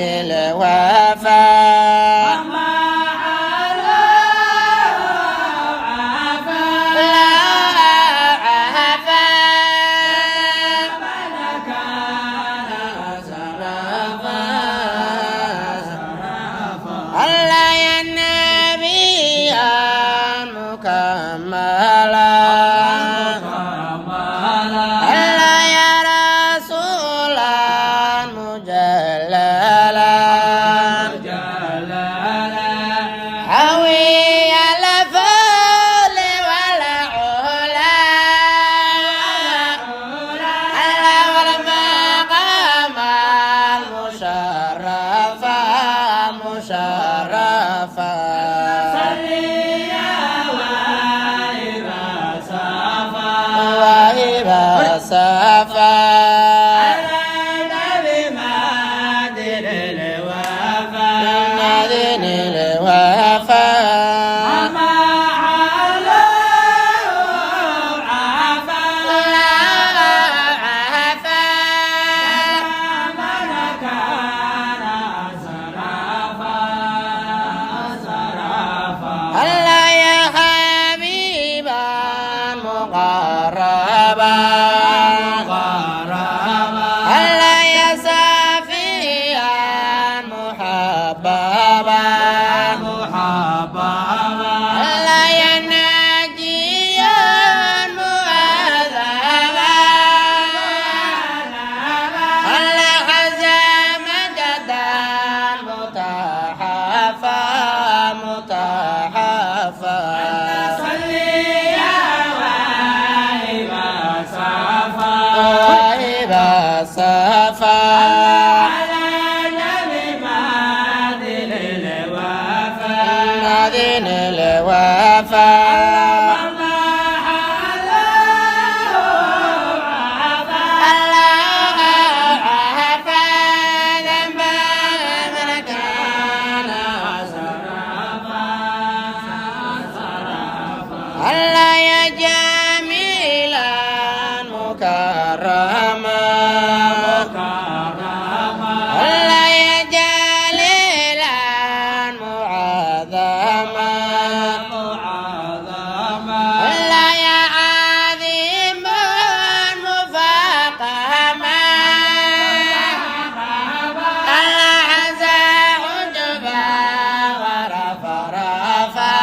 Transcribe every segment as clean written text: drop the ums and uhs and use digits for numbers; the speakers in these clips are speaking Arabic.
الوفاء الله يا النبي المكملا الله يا رسولا مجللا حوي الفضل والعلا الله والمقام المشرفا مشرفا واهب صفا مدين الوفاء الله يا حبيبا مقربا الله يا صفيا محببا الله يا ناجيا مؤذبا الله حزم جدا متحفا متحفا واهب صفا مدين الوفاء الله يا جميلا مكرما الله يا جليلا معظما الله يا عظيما مفخما الله عزا عجبا ورفرفا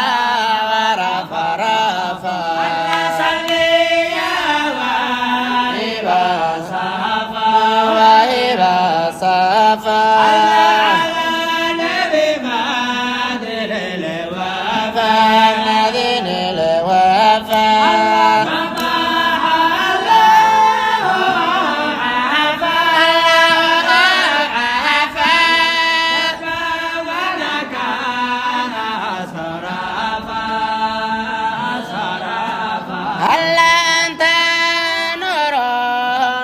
ورفرفا واهب صفا مدين الوفاء هل أنت نور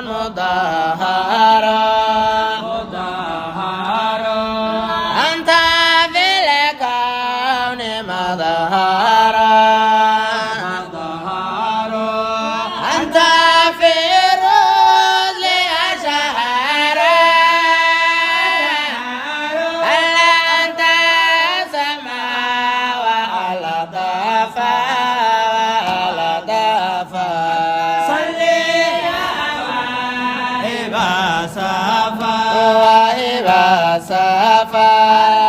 مطهر أنت في الكون مظهر أنت في الرسل أشهر هل أنت سماء وألطفا واهب صفا